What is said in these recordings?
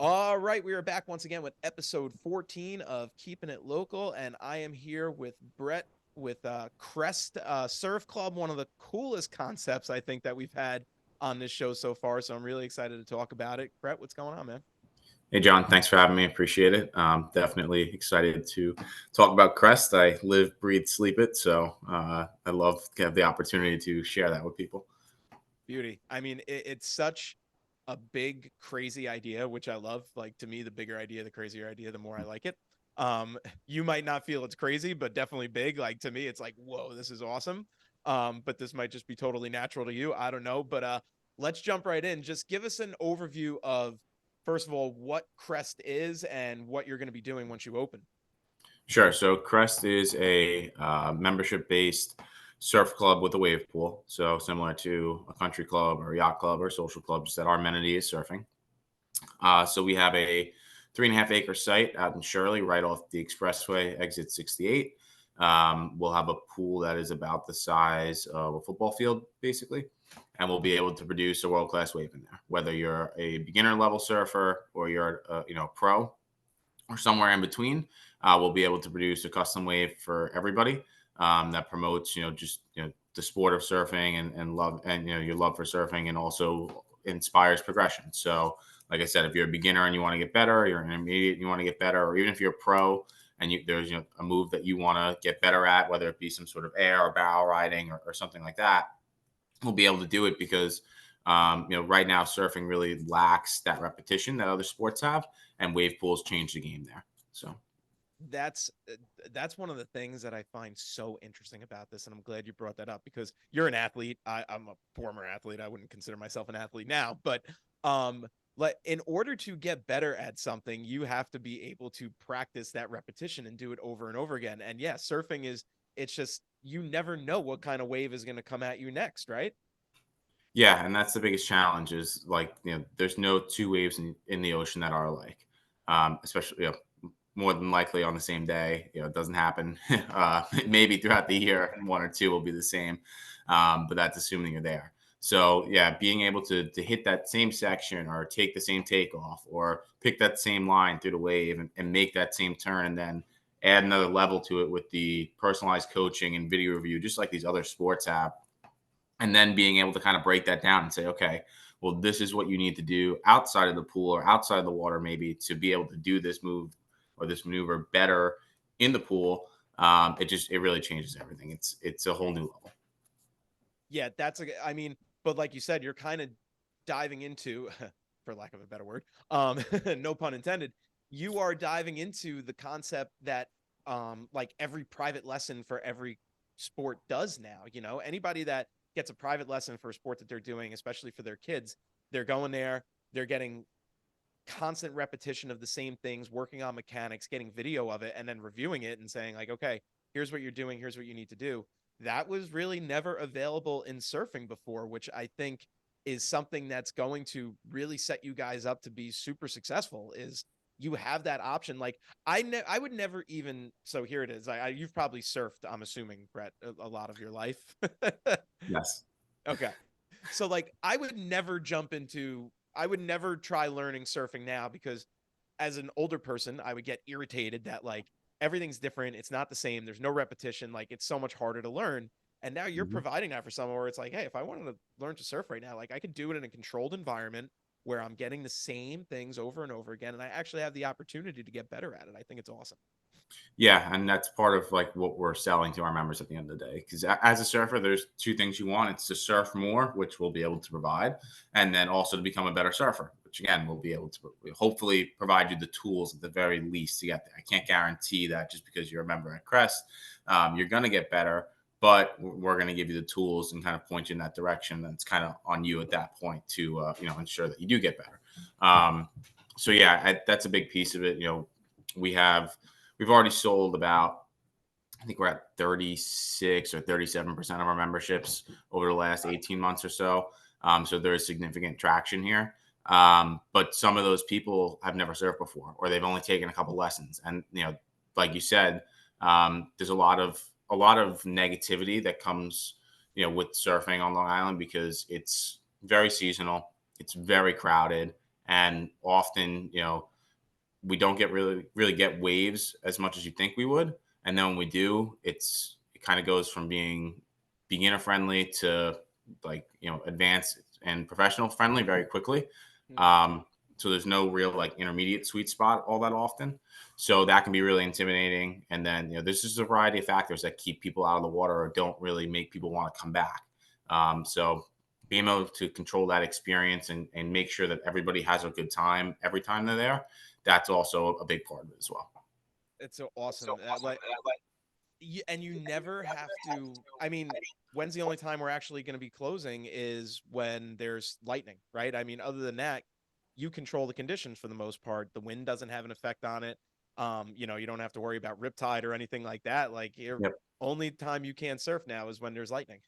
All right, we are back once again with episode 14 of Keeping It Local, and I am here with Brett with Crest Surf Club, one of the coolest concepts I think that we've had on this show so far. So I'm really excited to talk about it. Brett, what's going on, man? Hey, John, thanks for having me. Appreciate it. Definitely excited to talk about Crest. I live, breathe, sleep it. So I love to have the opportunity to share that with people. Beauty. I mean, it's such a big, crazy idea, which I love. Like to me, the bigger idea, the crazier idea, the more I like it. Um, you might not feel it's crazy, but definitely big. Like to me, it's like, whoa, this is awesome. But this might just be totally natural to you. I don't know. But let's jump right in. Just give us an overview of, first of all, what Crest is and what you're going to be doing once you open. Sure. So Crest is a membership-based surf club with a wave pool. So similar to a country club or a yacht club or social club, just that our amenity is surfing. So we have a 3.5 acre site out in Shirley, right off the expressway, exit 68. We'll have a pool that is about the size of a football field, basically, and we'll be able to produce a world class wave in there. Whether you're a beginner level surfer or you're pro or somewhere in between, we'll be able to produce a custom wave for everybody that promotes just the sport of surfing and love and your love for surfing, and also inspires progression. So like I said, if you're a beginner and you want to get better, you're an intermediate and you want to get better, or even if you're a pro and there's a move that you want to get better at, whether it be some sort of air or barrel riding or something like that, we'll be able to do it because right now surfing really lacks that repetition that other sports have, and wave pools change the game there. So that's that's one of the things that I find so interesting about this, and I'm glad you brought that up because you're an athlete. I'm a former athlete. I wouldn't consider myself an athlete now, but um, like in order to get better at something, you have to be able to practice that repetition and do it over and over again. And yeah, surfing is it's just you never know what kind of wave is going to come at you next, right? yeah, and that's the biggest challenge is like there's no two waves in the ocean that are alike, especially more than likely on the same day. It doesn't happen. Maybe throughout the year, one or two will be the same, but that's assuming you're there. So yeah, being able to hit that same section or take the same takeoff or pick that same line through the wave and make that same turn, and then add another level to it with the personalized coaching and video review, just like these other sports have, and then being able to kind of break that down and say, okay, well, this is what you need to do outside of the pool or outside the water, maybe to be able to do this move or this maneuver better in the pool. It really changes everything. It's a whole new level. Yeah, I mean, but like you said, you're kind of diving into, for lack of a better word, no pun intended, you are diving into the concept that like every private lesson for every sport does now. Anybody that gets a private lesson for a sport that they're doing, especially for their kids, they're going there, they're getting constant repetition of the same things, working on mechanics, getting video of it, and then reviewing it and saying, like, okay, here's what you're doing, here's what you need to do. That was really never available in surfing before, which I think is something that's going to really set you guys up to be super successful. Is you have that option. Like I would never even. So here it is. You've probably surfed. I'm assuming, Brett, a lot of your life. Yes. Okay. So like I would never try learning surfing now because as an older person, I would get irritated that like everything's different, it's not the same, there's no repetition, like it's so much harder to learn. And now you're Mhm. providing that for someone where it's like, hey, if I wanted to learn to surf right now, like I could do it in a controlled environment where I'm getting the same things over and over again and I actually have the opportunity to get better at it. I think it's awesome. Yeah, and that's part of like what we're selling to our members at the end of the day. Because as a surfer, there's two things you want: it's to surf more, which we'll be able to provide, and then also to become a better surfer, which again we'll be able to hopefully provide you the tools at the very least to get there. I can't guarantee that just because you're a member at Crest, you're going to get better, but we're going to give you the tools and kind of point you in that direction. And it's kind of on you at that point to ensure that you do get better. Um, so yeah, that's a big piece of it. We have we've already sold about, I think we're at 36 or 37% of our memberships over the last 18 months or so. So there is significant traction here. But some of those people have never surfed before, or they've only taken a couple lessons. And, like you said, there's a lot of negativity that comes, with surfing on Long Island because it's very seasonal, it's very crowded, and often, we don't get really get waves as much as you think we would. And then when we do, it kind of goes from being beginner friendly to like, advanced and professional friendly very quickly. Mm. Um, so there's no real like intermediate sweet spot all that often. So that can be really intimidating. And then, there's just a variety of factors that keep people out of the water or don't really make people want to come back. So being able to control that experience and make sure that everybody has a good time every time they're there, that's also a big part of it as well. It's so awesome. And you never have to. I mean, when's the only time we're actually going to be closing is when there's lightning, right? I mean, other than that, you control the conditions for the most part. The wind doesn't have an effect on it. You don't have to worry about riptide or anything like that. Like, your Yep. only time you can't surf now is when there's lightning.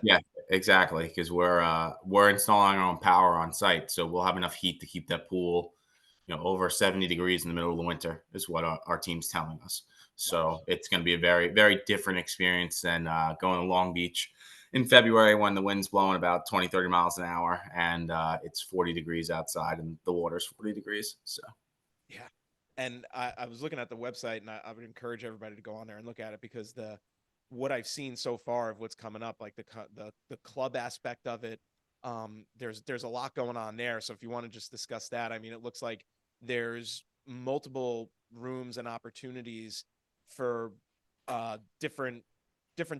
Yeah, exactly. Because we're installing our own power on site, so we'll have enough heat to keep that pool, over 70 degrees in the middle of the winter is what our team's telling us. Wow. So it's going to be a very, very different experience than going to Long Beach in February when the wind's blowing about 20, 30 miles an hour and it's 40 degrees outside and the water's 40 degrees. So, Yeah. And I was looking at the website, and I would encourage everybody to go on there and look at it, because what I've seen so far of what's coming up, like the club aspect of it, there's a lot going on there. So if you want to just discuss that, I mean, it looks like there's multiple rooms and opportunities for different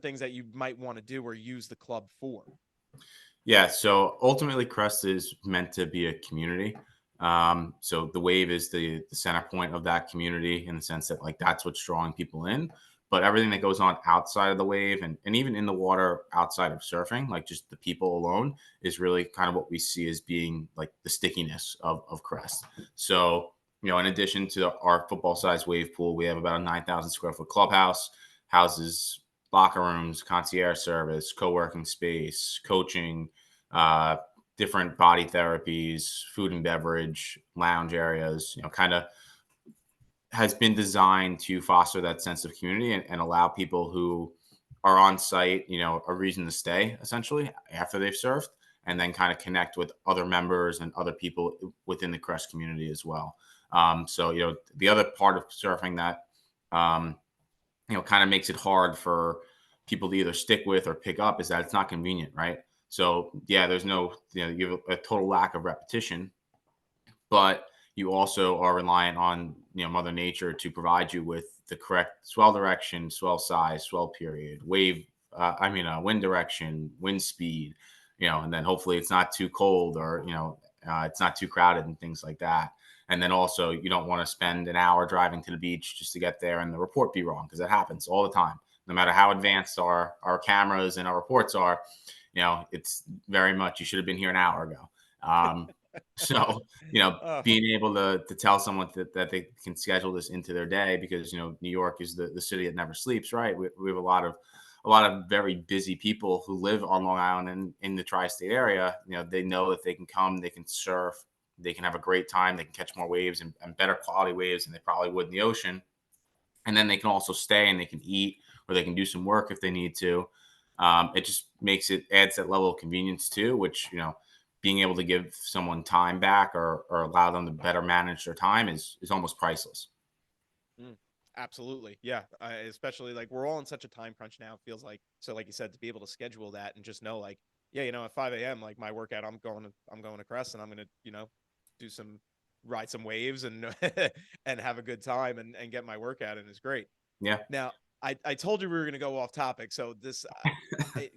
things that you might want to do or use the club for. yeah, so ultimately, Crest is meant to be a community. So the wave is the center point of that community in the sense that like that's what's drawing people in. But everything that goes on outside of the wave and even in the water outside of surfing, like just the people alone, is really kind of what we see as being like the stickiness of Crest. So, in addition to our football sized wave pool, we have about a 9,000 square foot clubhouse, houses locker rooms, concierge service, co-working space, coaching, uh, different body therapies, food and beverage, lounge areas, kind of has been designed to foster that sense of community and allow people who are on site, a reason to stay essentially after they've surfed and then kind of connect with other members and other people within the Crest community as well. So, the other part of surfing that, um, kind of makes it hard for people to either stick with or pick up is that it's not convenient, right? So yeah, there's no, you have a total lack of repetition, but you also are reliant on, Mother Nature to provide you with the correct swell direction, swell size, swell period, wave, wind direction, wind speed, and then hopefully it's not too cold or, it's not too crowded and things like that. And then also, you don't want to spend an hour driving to the beach just to get there and the report be wrong because it happens all the time. No matter how advanced our cameras and our reports are, it's very much you should have been here an hour ago. So, Oh, being able to tell someone that they can schedule this into their day because New York is the city that never sleeps, right? We have a lot of very busy people who live on Long Island and in the tri-state area. They know that they can come, they can surf, they can have a great time, they can catch more waves and better quality waves than they probably would in the ocean. And then they can also stay and they can eat or they can do some work if they need to. It just adds that level of convenience too, which, being able to give someone time back or allow them to better manage their time is almost priceless. mm, absolutely. Yeah. Especially like we're all in such a time crunch now, it feels like. So like you said, to be able to schedule that and just know like, yeah, at 5 a.m., like my workout, I'm going to Crest, and I'm gonna, do some ride some waves and and have a good time and get my workout in is great. Yeah. Now, I told you we were going to go off topic. So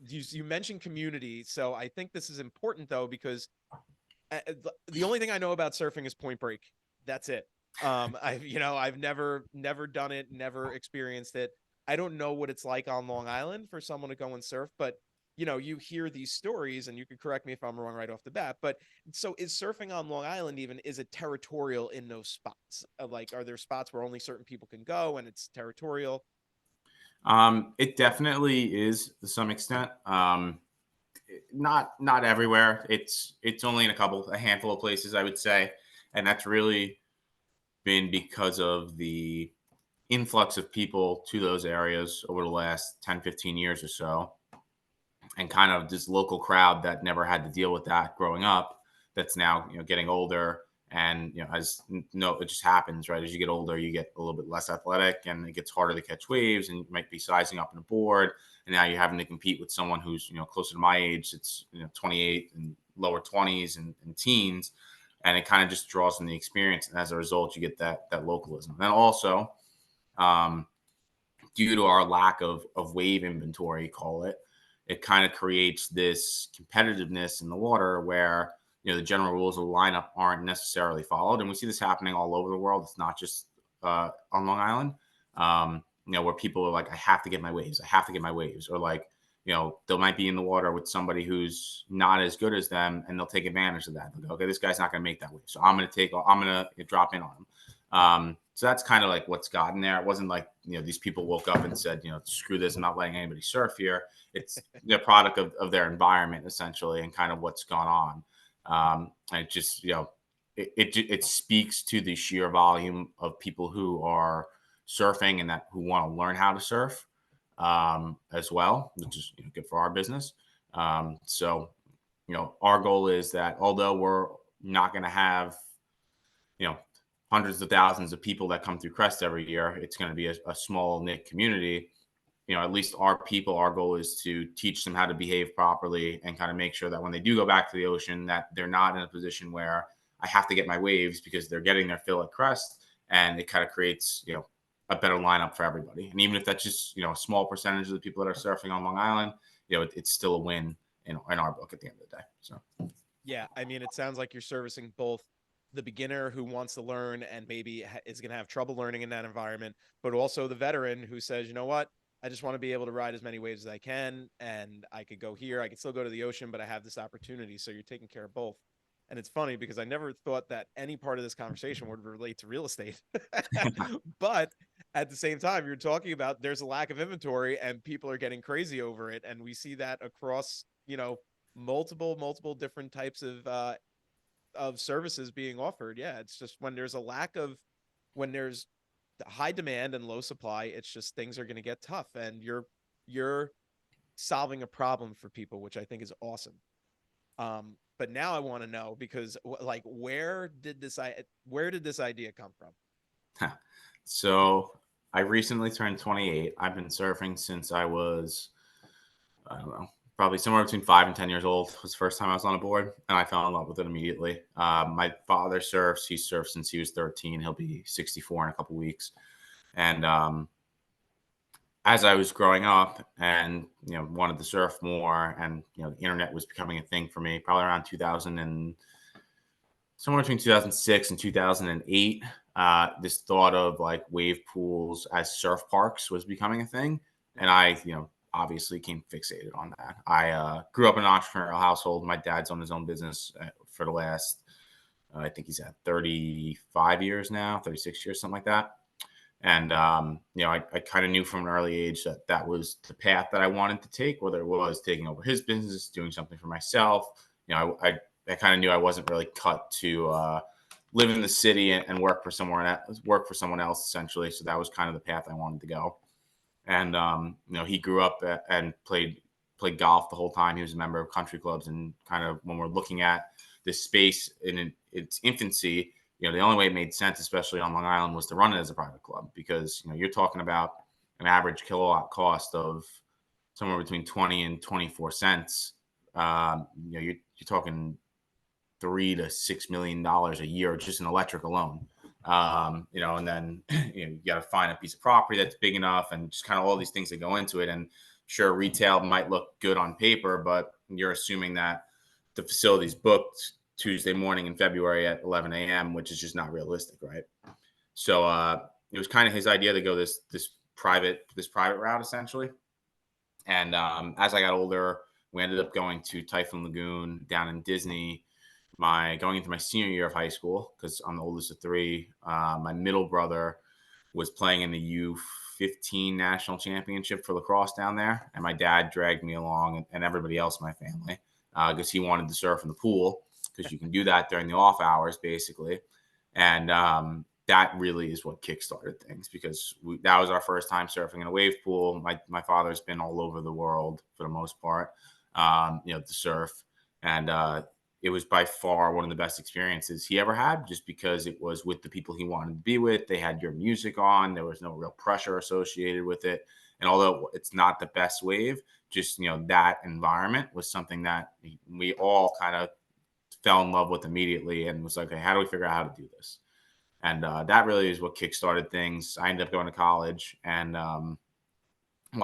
you mentioned community. So I think this is important though, because the only thing I know about surfing is Point Break. That's it. I've never done it, never experienced it. I don't know what it's like on Long Island for someone to go and surf, but you hear these stories, and you could correct me if I'm wrong right off the bat. But so is surfing on Long Island even, is it territorial in those spots? Like, are there spots where only certain people can go and it's territorial? It definitely is to some extent. Not everywhere. It's only in a handful of places, I would say, and that's really been because of the influx of people to those areas over the last 10, 15 years or so, and kind of this local crowd that never had to deal with that growing up, that's now getting older And as no, it just happens, right? As you get older, you get a little bit less athletic, and it gets harder to catch waves, and you might be sizing up in a board, and now you're having to compete with someone who's closer to my age. It's 28 and lower 20s and teens, and it kind of just draws from the experience, and as a result, you get that localism. And also, um, due to our lack of wave inventory, call it, it kind of creates this competitiveness in the water where the general rules of the lineup aren't necessarily followed, and we see this happening all over the world. It's not just on Long Island, where people are like, I have to get my waves, I have to get my waves, or like they might be in the water with somebody who's not as good as them, and they'll take advantage of that. They'll go, okay, this guy's not going to make that wave, so I'm going to drop in on him. So that's kind of like what's gotten there. It wasn't like, these people woke up and said, screw this, I'm not letting anybody surf here. It's the product of their environment, essentially, and kind of what's gone on. And it just, it speaks to the sheer volume of people who are surfing and who want to learn how to surf as well, which is good for our business. So, our goal is that although we're not going to have, you know, hundreds of thousands of people that come through Crest every year, it's going to be a small knit community. At least our people, our goal is to teach them how to behave properly and kind of make sure that when they do go back to the ocean, that they're not in a position where I have to get my waves, because they're getting their fill at Crest, and it kind of creates, a better lineup for everybody. And even if that's just, a small percentage of the people that are surfing on Long Island, it's still a win in our book at the end of the day. So. Yeah, I mean, it sounds like you're servicing both the beginner who wants to learn and maybe is going to have trouble learning in that environment, but also the veteran who says, you know what, I just want to be able to ride as many waves as I can, and I could go here, I could still go to the ocean, but I have this opportunity. So you're taking care of both. And it's funny because I never thought that any part of this conversation would relate to real estate. But at the same time, you're talking about there's a lack of inventory and people are getting crazy over it. And we see that across, multiple different types of services being offered. Yeah, it's just when there's high demand and low supply, it's just things are going to get tough, and you're solving a problem for people, which I think is awesome. But now I want to know, because like where did this idea come from? So I recently turned 28. I've been surfing since I was, I don't know, probably somewhere between 5 and 10 years old. It was the first time I was on a board, and I fell in love with it immediately. My father surfs. He surfed since he was 13. He'll be 64 in a couple weeks. And as I was growing up and wanted to surf more, and the internet was becoming a thing for me, probably around 2000 and somewhere between 2006 and 2008, this thought of like wave pools as surf parks was becoming a thing. And I, obviously came fixated on that. I grew up in an entrepreneurial household. My dad's owned his own business for the last, I think he's at 35 years now, 36 years, something like that. And, I kind of knew from an early age that was the path that I wanted to take, whether it was taking over his business, doing something for myself. I kind of knew I wasn't really cut to live in the city and work for someone else, essentially. So that was kind of the path I wanted to go. And he grew up and played golf the whole time. He was a member of country clubs, and kind of when we're looking at this space in its infancy, the only way it made sense, especially on Long Island, was to run it as a private club, because you're talking about an average kilowatt cost of somewhere between 20 and 24 cents. You're talking $3 to $6 million a year just in electric alone. And then you got to find a piece of property that's big enough, and just kind of all these things that go into it. And sure, retail might look good on paper, but you're assuming that the facility's booked Tuesday morning in February at 11 a.m., which is just not realistic, right? So it was kind of his idea to go this private route, essentially. And as I got older, we ended up going to Typhoon Lagoon down in Disney, going into my senior year of high school, because I'm the oldest of three. My middle brother was playing in the U15 national championship for lacrosse down there, and my dad dragged me along, and everybody else in my family, because he wanted to surf in the pool, because you can do that during the off hours, basically. And that really is what kickstarted things, because that was our first time surfing in a wave pool. My father's been all over the world for the most part, to surf. And it was by far one of the best experiences he ever had, just because it was with the people he wanted to be with. They had your music on. There was no real pressure associated with it. And although it's not the best wave, just, that environment was something that we all kind of fell in love with immediately, and was like, okay, how do we figure out how to do this? And that really is what kickstarted things. I ended up going to college, and while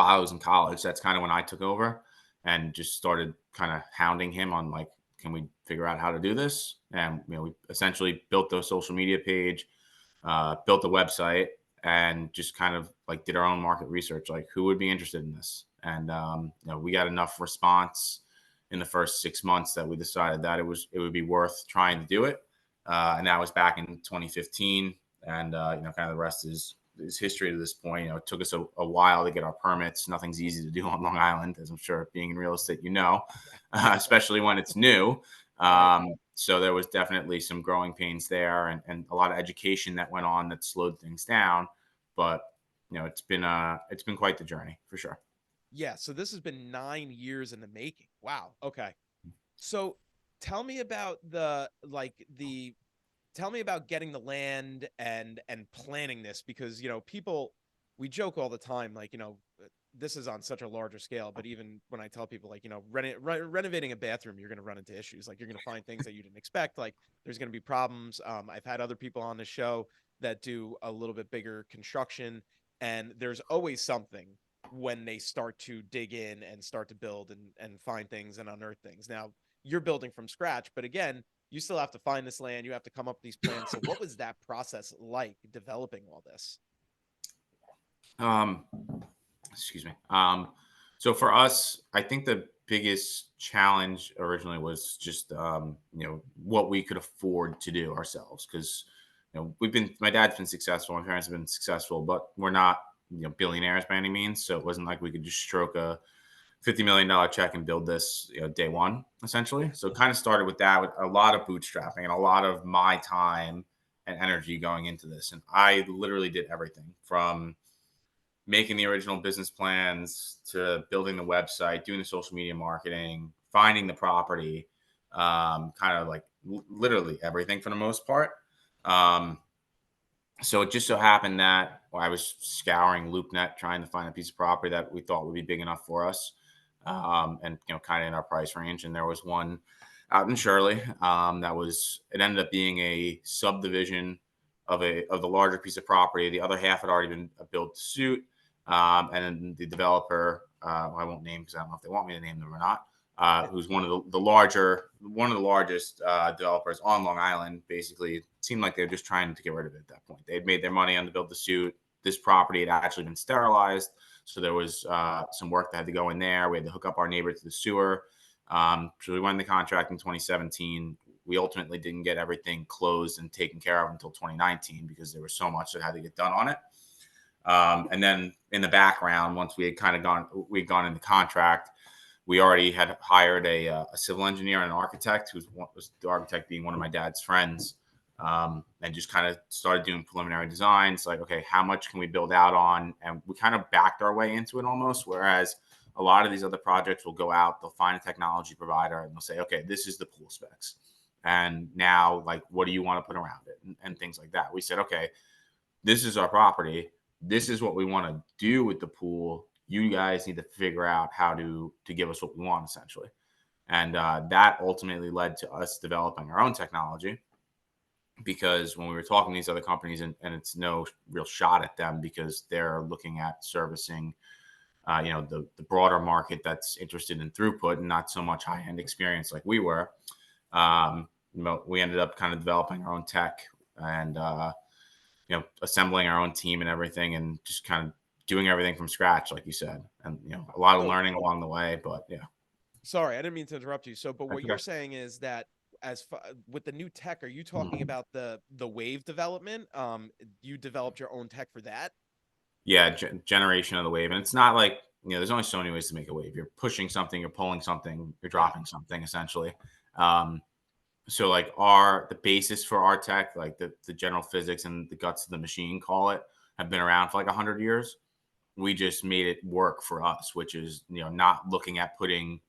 I was in college, that's kind of when I took over and just started kind of hounding him on, like, can we figure out how to do this? And we essentially built the social media page, built a website, and just kind of like did our own market research, like who would be interested in this. And we got enough response in the first 6 months that we decided that it would be worth trying to do it. And that was back in 2015. And kind of the rest is history to this point. It took us a while to get our permits. Nothing's easy to do on Long Island, as I'm sure being in real estate, especially when it's new. Right. So there was definitely some growing pains there, and a lot of education that went on that slowed things down. But it's been quite the journey for sure. Yeah. So this has been 9 years in the making. Wow. Okay. So tell me about tell me about getting the land and planning this, because people, we joke all the time, like, this is on such a larger scale, but even when I tell people, like, renovating a bathroom, you're going to run into issues. Like, you're going to find things that you didn't expect. Like, there's going to be problems. I've had other people on the show that do a little bit bigger construction, and there's always something when they start to dig in and start to build and find things and unearth things. Now, you're building from scratch, but again, you still have to find this land. You have to come up with these plans. So what was that process like, developing all this? Um, Excuse me. So for us, I think the biggest challenge originally was just what we could afford to do ourselves, because my dad's been successful, my parents have been successful, but we're not billionaires by any means. So it wasn't like we could just stroke a $50 million check and build this day one, essentially. So it kind of started with that, with a lot of bootstrapping and a lot of my time and energy going into this. And I literally did everything from making the original business plans to building the website, doing the social media marketing, finding the property, kind of like literally everything for the most part. Um, so it just so happened that I was scouring LoopNet trying to find a piece of property that we thought would be big enough for us, and kind of in our price range. And there was one out in Shirley, it ended up being a subdivision of the larger piece of property. The other half had already been built to suit, and then the developer, I won't name because I don't know if they want me to name them or not, who's one of the largest developers on Long Island. Basically, it seemed like they're just trying to get rid of it at that point. They'd made their money on the build to suit. This property had actually been sterilized, so there was some work that had to go in there. We had to hook up our neighbor to the sewer. So we won the contract in 2017. We ultimately didn't get everything closed and taken care of until 2019 because there was so much that had to get done on it. And then in the background, once we'd gone into contract, we already had hired a civil engineer and an architect, was the architect being one of my dad's friends, and just kind of started doing preliminary designs. Like, okay, how much can we build out on? And we kind of backed our way into it almost. Whereas a lot of these other projects will go out, they'll find a technology provider, and they'll say, okay, this is the pool specs. And now, like, what do you want to put around it? And things like that. We said, okay, this is our property. This is what we want to do with the pool. You guys need to figure out how to give us what we want, essentially. And that ultimately led to us developing our own technology, because when we were talking to these other companies, and it's no real shot at them because they're looking at servicing the broader market that's interested in throughput and not so much high-end experience like we were. We ended up kind of developing our own tech, and assembling our own team and everything, and just kind of doing everything from scratch, like you said. And, a lot of So, learning along the way, but yeah. sorry, I didn't mean to interrupt you. So, but what you're Okay. saying is that with the new tech, are you talking about the wave development? You developed your own tech for that? Yeah. Generation of the wave. And it's not like, there's only so many ways to make a wave. You're pushing something, you're pulling something, you're Yeah. dropping something, essentially. So like the basis for our tech, like the general physics and the guts of the machine, call it, have been around for like 100 years. We just made it work for us, which is, not looking at putting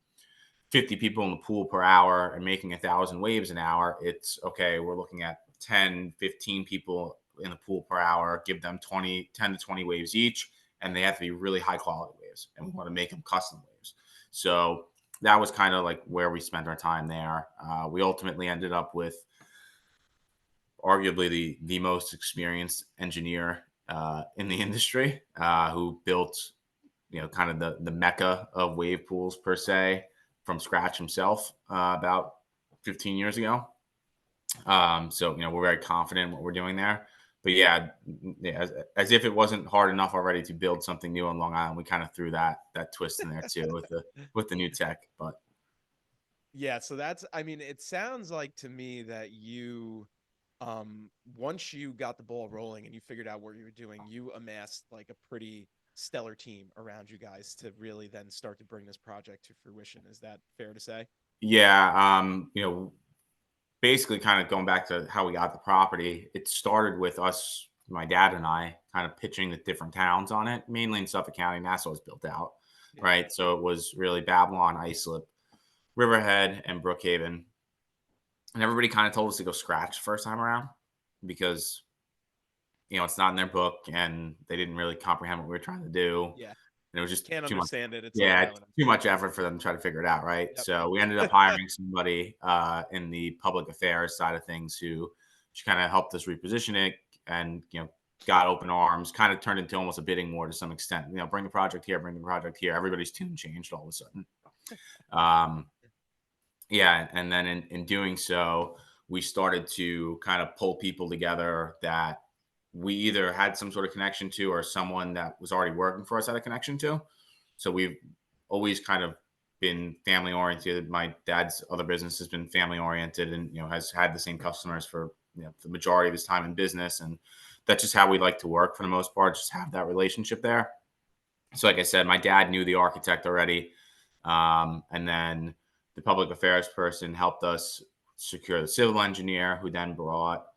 50 people in the pool per hour and making 1,000 waves an hour. It's okay. We're looking at 10, 15 people in the pool per hour, give them 10 to 20 waves each, and they have to be really high quality waves. And we want to make them custom waves. So that was kind of like where we spent our time there. We ultimately ended up with arguably the most experienced engineer in the industry, who built, kind of the mecca of wave pools per se from scratch himself, about 15 years ago. So we're very confident in what we're doing there. But yeah, as if it wasn't hard enough already to build something new on Long Island, we kind of threw that twist in there too with the new tech. But Yeah, so that's, I mean, it sounds like to me that you, once you got the ball rolling and you figured out what you were doing, you amassed like a pretty stellar team around you guys to really then start to bring this project to fruition. Is that fair to say? yeah, basically kind of going back to how we got the property, it started with us, my dad and I, kind of pitching the different towns on it, mainly in Suffolk County. Nassau was built out, Yeah. right? So it was really Babylon, Islip, Riverhead, and Brookhaven. And everybody kind of told us to go scratch first time around because, it's not in their book and they didn't really comprehend what we were trying to do. Yeah. And it was just Can't too much. understand it. It's like Yeah, Island too Empire. much effort for them to try to figure it out, right? Yep. So we ended up hiring somebody in the public affairs side of things who kind of helped us reposition it and got open arms. Kind of turned into almost a bidding war to some extent. Bring the project here, bring the project here. Everybody's tune changed all of a sudden. Um, yeah, and then in doing so, we started to kind of pull people together that we either had some sort of connection to or someone that was already working for us had a connection to. So we've always kind of been family oriented. My dad's other business has been family oriented and has had the same customers for the majority of his time in business, and that's just how we like to work for the most part, just have that relationship there. So like I said, my dad knew the architect already, and then the public affairs person helped us secure the civil engineer, who then brought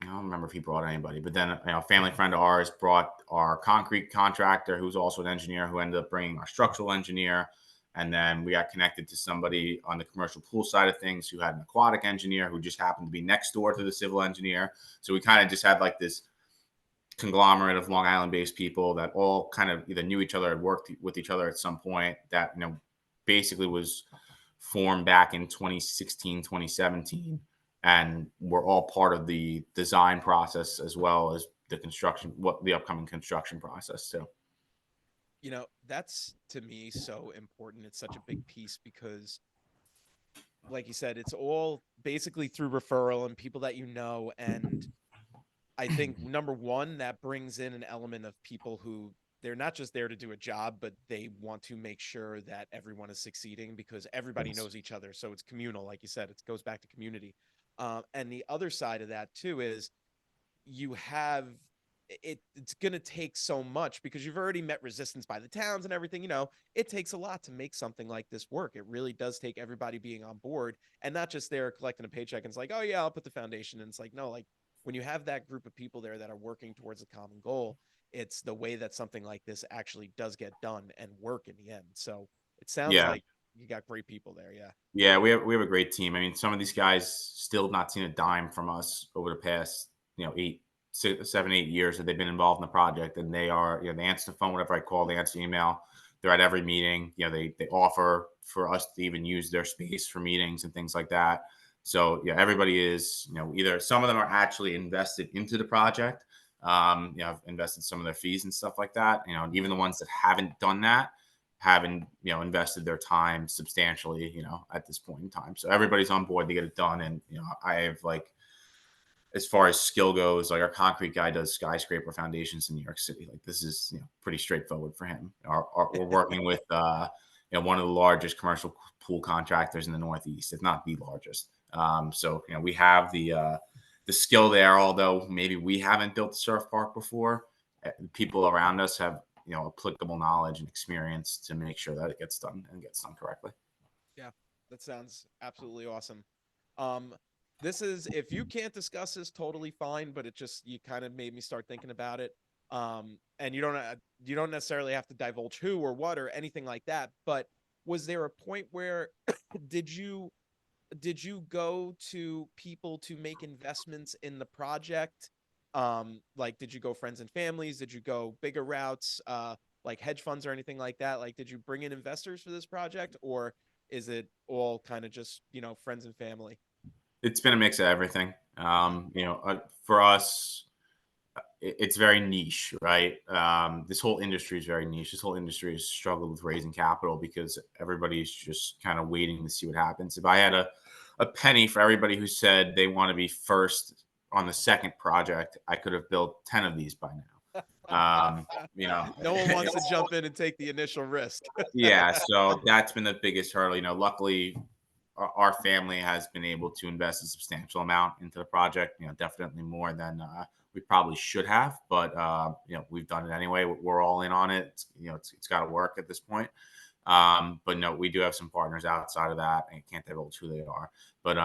I don't remember if he brought anybody, but then a family friend of ours brought our concrete contractor, who's also an engineer, who ended up bringing our structural engineer, and then we got connected to somebody on the commercial pool side of things who had an aquatic engineer who just happened to be next door to the civil engineer. So we kind of just had like this conglomerate of Long Island-based people that all kind of either knew each other, had worked with each other at some point. That basically was formed back in 2016, 2017, and we're all part of the design process as well as the upcoming construction process too. That's to me so important. It's such a big piece because, like you said, it's all basically through referral and people that you know. And I think number one, that brings in an element of people who they're not just there to do a job, but they want to make sure that everyone is succeeding because everybody Yes. knows each other. So it's communal, like you said, it goes back to community. And the other side of that too is you have it's going to take so much because you've already met resistance by the towns and everything. It takes a lot to make something like this work. It really does take everybody being on board and not just there collecting a paycheck and it's like, oh yeah, I'll put the foundation. And it's like, no, like when you have that group of people there that are working towards a common goal, it's the way that something like this actually does get done and work in the end. So it sounds Yeah. like you got great people there. Yeah. Yeah, we have a great team. I mean, some of these guys still have not seen a dime from us over the past, 7, 8 years that they've been involved in the project, and they are, they answer the phone whenever I call, they answer email. They're at every meeting. They offer for us to even use their space for meetings and things like that. So yeah, everybody is, either some of them are actually invested into the project, have invested some of their fees and stuff like that. Even the ones that haven't done that haven't invested their time substantially at this point in time. So everybody's on board to get it done. And I have, like, as far as skill goes, like, our concrete guy does skyscraper foundations in New York City. Like, this is pretty straightforward for him. We're working with one of the largest commercial pool contractors in the Northeast, if not the largest. So we have the skill there, although maybe we haven't built a surf park before. People around us have applicable knowledge and experience to make sure that it gets done and gets done correctly. Yeah, that sounds absolutely awesome. Um, this is if you can't discuss this, totally fine, but it just you kind of made me start thinking about it. And you don't necessarily have to divulge who or what or anything like that. But was there a point where did you go to people to make investments in the project? Like, did you go friends and families? Did you go bigger routes, like hedge funds or anything like that? Like, did you bring in investors for this project, or is it all kind of just, friends and family? It's been a mix of everything. Okay. For us, it's very niche, right? This whole industry is very niche. This whole industry has struggled with raising capital because everybody's just kind of waiting to see what happens. If I had a penny for everybody who said they want to be first on the second project, I could have built 10 of these by now. Um, you know, No one wants to jump in and take the initial risk. yeah. So that's been the biggest hurdle. Luckily, our family has been able to invest a substantial amount into the project. Definitely more than we probably should have, but we've done it anyway. We're all in on it. It's got to work at this point. But no, we do have some partners outside of that. I can't divulge who they are, but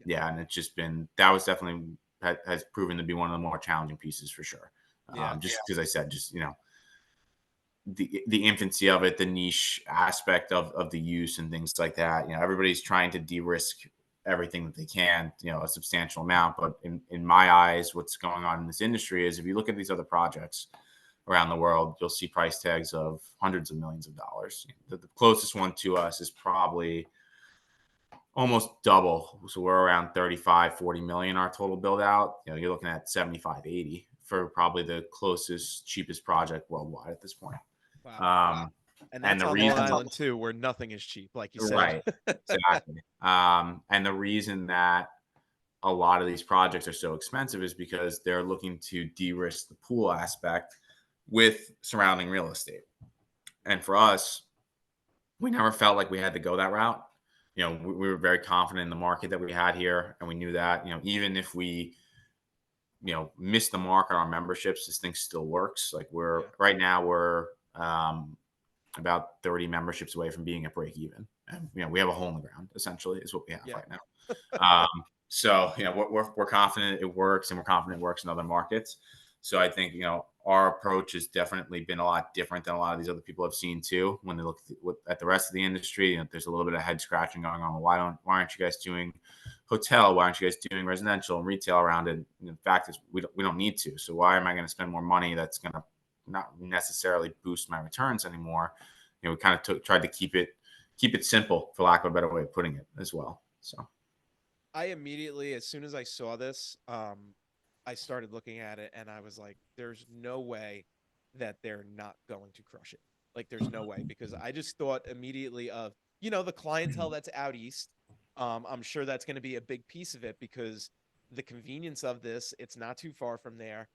yeah, and it's just been that was definitely has proven to be one of the more challenging pieces for sure. Yeah. Just because I said, just the infancy of it, the niche aspect of the use and things like that. Everybody's trying to de-risk everything that they can, a substantial amount. But in my eyes, what's going on in this industry is if you look at these other projects around the world, you'll see price tags of hundreds of millions of dollars. The closest one to us is probably almost double. So we're around 35, 40 million our total build out. You're looking at 75, 80 for probably the closest, cheapest project worldwide at this point. Wow. And And that's the on Long reason, Island too, where nothing is cheap, like you said. right, exactly. And the reason that a lot of these projects are so expensive is because they're looking to de-risk the pool aspect with surrounding real estate. And for us, we never felt like we had to go that route. We were very confident in the market that we had here, and we knew that, even if we, missed the mark on our memberships, this thing still works. Like Yeah. right now, we're about 30 memberships away from being at break even. And, we have a hole in the ground, essentially, is what we have Yeah. right now. So, we're confident it works, and we're confident it works in other markets. So I think, our approach has definitely been a lot different than a lot of these other people have seen too. When they look at the rest of the industry, there's a little bit of head scratching going on. Why aren't you guys doing hotel? Why aren't you guys doing residential and retail around it? And the fact is we don't need to. So why am I going to spend more money that's going to not necessarily boost my returns anymore? We kind of tried to keep it simple, for lack of a better way of putting it, as well. So I immediately, as soon as I saw this, I started looking at it and I was like, there's no way that they're not going to crush it. Like, there's no way, because I just thought immediately of, the clientele that's out east. I'm sure that's going to be a big piece of it because the convenience of this, it's not too far from there.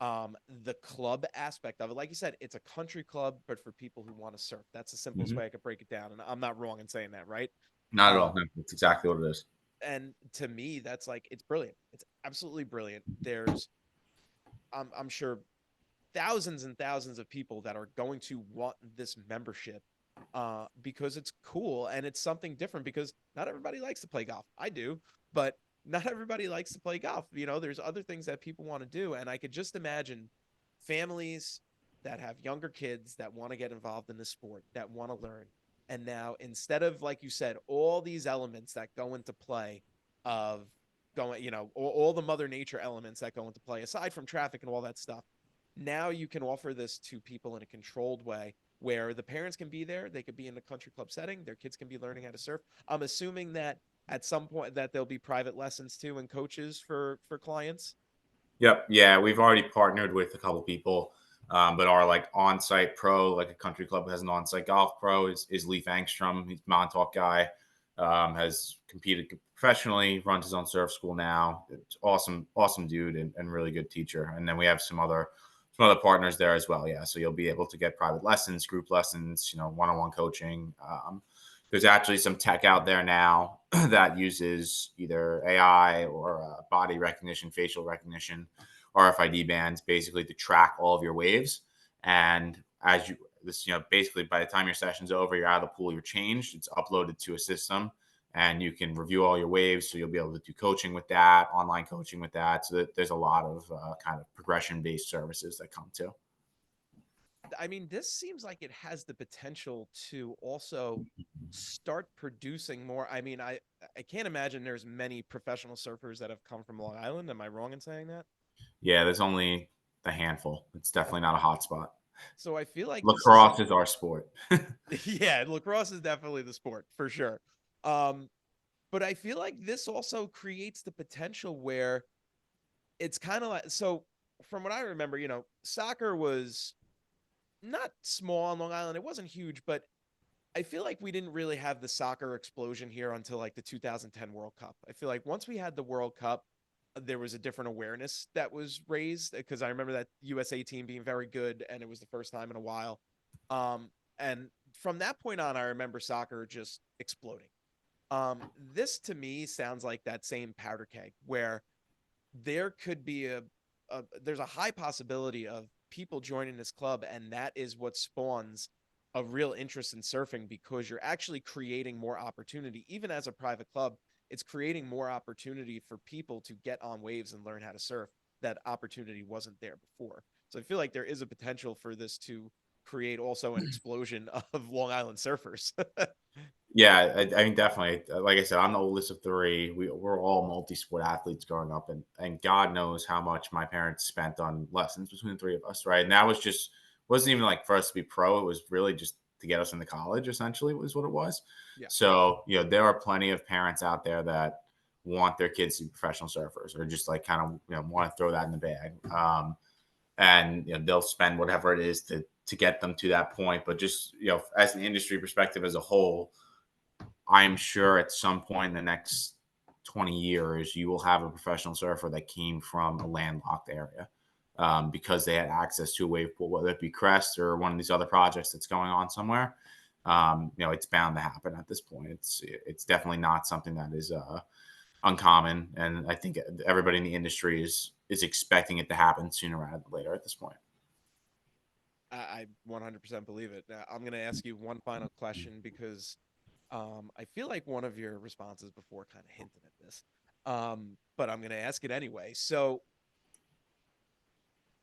The club aspect of it, like you said, it's a country club, but for people who want to surf. That's the simplest way I could break it down. And I'm not wrong in saying that, right? not at all. Um, No, that's exactly what it is. and to me, that's like, it's brilliant. It's absolutely brilliant. There's, I'm sure, thousands and thousands of people that are going to want this membership, because it's cool and it's something different, because not everybody likes to play golf. I do, but not everybody likes to play golf. There's other things that people want to do. And I could just imagine families that have younger kids that want to get involved in the sport, that want to learn. And now, instead of, like you said, all these elements that go into play of going, all the mother nature elements that go into play, aside from traffic and all that stuff, now you can offer this to people in a controlled way where the parents can be there. They could be in a country club setting. Their kids can be learning how to surf. I'm assuming that at some point that there'll be private lessons too and coaches for clients. Yep. Yeah, we've already partnered with a couple people, but our like on-site pro, like a country club has an on-site golf pro, is Leif Angstrom. He's a Montauk guy, has competed professionally, runs his own surf school now. It's awesome dude, and really good teacher. And then we have some other partners there as well. Yeah, so you'll be able to get private lessons, group lessons, one-on-one coaching. There's actually some tech out there now that uses either AI or body recognition, facial recognition, RFID bands, basically to track all of your waves. And basically by the time your session's over, you're out of the pool, you're changed, it's uploaded to a system, and you can review all your waves. So you'll be able to do coaching with that, online coaching with that. So that there's a lot of kind of progression-based services that come too. I mean, this seems like it has the potential to also start producing more. I mean, I can't imagine there's many professional surfers that have come from Long Island. Am I wrong in saying that? Yeah, there's only a handful. It's definitely not a hot spot. So I feel like this is Lacrosse is our sport. yeah, lacrosse is definitely the sport for sure. Um, but I feel like this also creates the potential where it's kind of like so from what I remember, soccer was not small on Long Island. It wasn't huge, but I feel like we didn't really have the soccer explosion here until like the 2010 World Cup. I feel like once we had the World Cup, there was a different awareness that was raised because I remember that USA team being very good and it was the first time in a while. And from that point on, I remember soccer just exploding. This to me sounds like that same powder keg where there could be there's a high possibility of people joining this club, and that is what spawns a real interest in surfing because you're actually creating more opportunity. Even as a private club, it's creating more opportunity for people to get on waves and learn how to surf. That opportunity wasn't there before. So I feel like there is a potential for this to create also an explosion of Long Island surfers. Yeah, I mean, definitely. Like I said, I'm the oldest of three. We're all multi-sport athletes growing up, and God knows how much my parents spent on lessons between the three of us, right? And that was just wasn't even like for us to be pro. It was really just to get us into college, essentially, was what it was. Yeah. So, there are plenty of parents out there that want their kids to be professional surfers, or just like kind of want to throw that in the bag. And they'll spend whatever it is to get them to that point. But just as an industry perspective as a whole, I'm sure at some point in the next 20 years, you will have a professional surfer that came from a landlocked area because they had access to a wave pool, whether it be Crest or one of these other projects that's going on somewhere. It's bound to happen at this point. It's definitely not something that is uncommon, and I think everybody in the industry is expecting it to happen sooner rather than later at this point. I 100% believe it. I'm going to ask you one final question because I feel like one of your responses before kind of hinted at this, but I'm going to ask it anyway. So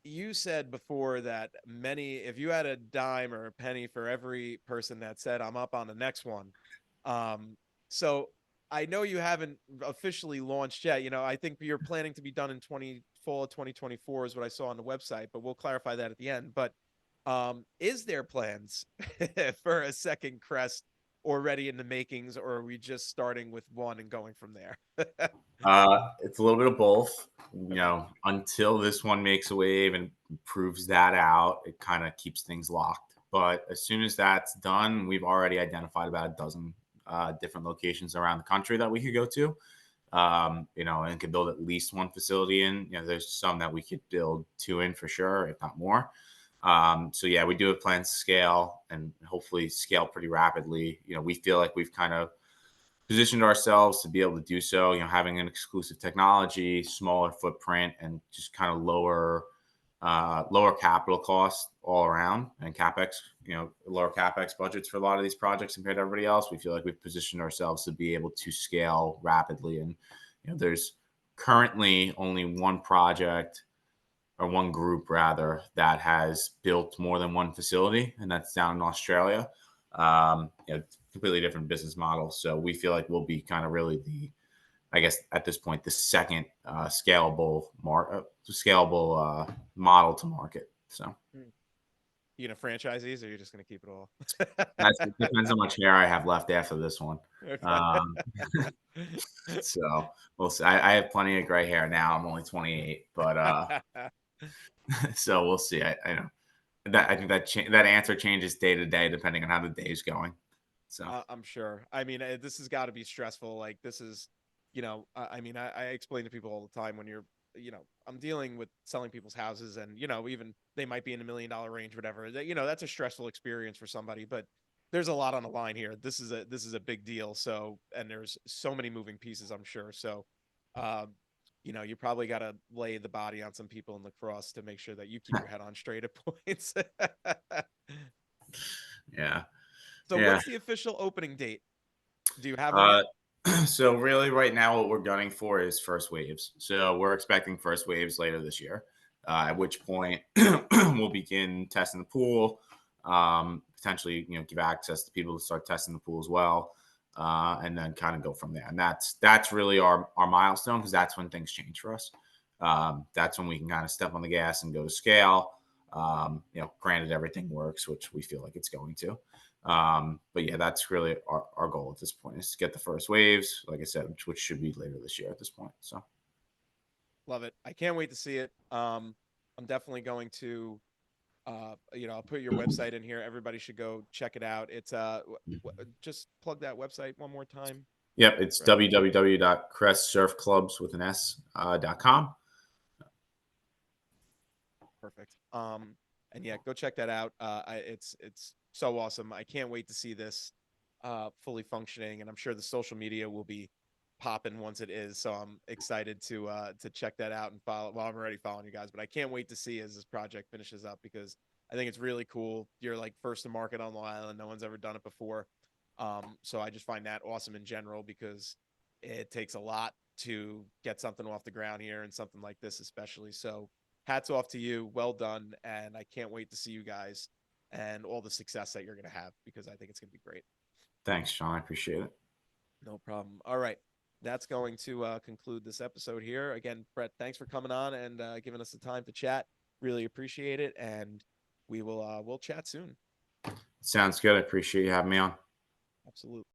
you said before that if you had a dime or a penny for every person that said, I'm up on the next one. So I know you haven't officially launched yet. I think you're planning to be done in fall of 2024 is what I saw on the website, but we'll clarify that at the end. But is there plans for a second Crest already in the makings, or are we just starting with one and going from there? It's a little bit of both. Okay. Until this one makes a wave and proves that out, it kind of keeps things locked. But as soon as that's done, we've already identified about a dozen different locations around the country that we could go to. And could build at least one facility in. There's some that we could build two in for sure, if not more. So yeah, we do have plans to scale and hopefully scale pretty rapidly. We feel like we've kind of positioned ourselves to be able to do so, having an exclusive technology, smaller footprint, and just kind of lower capital costs all around, and capex, lower capex budgets for a lot of these projects compared to everybody else. We feel like we've positioned ourselves to be able to scale rapidly. And there's currently only one project, or one group rather, that has built more than one facility, and that's down in Australia. Completely different business model. So we feel like we'll be kind of really I guess at this point, the second scalable model to market. So You gonna franchise these, or you're just gonna keep it all? it depends how much hair I have left after this one. Okay. Um, so we'll see. I have plenty of gray hair now. I'm only 28, but so we'll see. I know that I think that answer changes day to day depending on how the day is going. So I'm sure. I mean, this has got to be stressful. Like this is, I mean, I explain to people all the time when I'm dealing with selling people's houses, and even they might be in $1 million range, whatever. That's a stressful experience for somebody. But there's a lot on the line here. This is a big deal. So, and there's so many moving pieces, I'm sure. So, um, you probably got to lay the body on some people in lacrosse to make sure that you keep your head on straight at points. yeah, So, yeah. what's the official opening date? Do you have one Uh, yet? so really, right now, what we're gunning for is first waves. So we're expecting first waves later this year. At which point we'll begin testing the pool, potentially, give access to people to start testing the pool as well, and then kind of go from there. And that's really our milestone, because that's when things change for us. That's when we can kind of step on the gas and go to scale. Granted, everything works, which we feel like it's going to. But yeah, that's really our goal at this point, is to get the first waves, like I said, which should be later this year at this point. So Love it. I can't wait to see it. I'm definitely going to, I'll put your website in here. Everybody should go check it out. It's just plug that website one more time. yep, it's Right. www.crestsurfclubs with an s.com. Perfect. And yeah, go check that out. It's so awesome. I can't wait to see this fully functioning, and I'm sure the social media will be popping once it is. So I'm excited to check that out and follow. Well, I'm already following you guys, but I can't wait to see as this project finishes up, because I think it's really cool. You're like first to market on the island. No one's ever done it before. So I just find that awesome in general, because it takes a lot to get something off the ground here, and something like this especially. So hats off to you. Well done. And I can't wait to see you guys and all the success that you're going to have, because I think it's going to be great. Thanks, Sean. I appreciate it. No problem. All right. That's going to conclude this episode here. Again, Brett, thanks for coming on and giving us the time to chat. Really appreciate it. And we'll chat soon. Sounds good. I appreciate you having me on. Absolutely.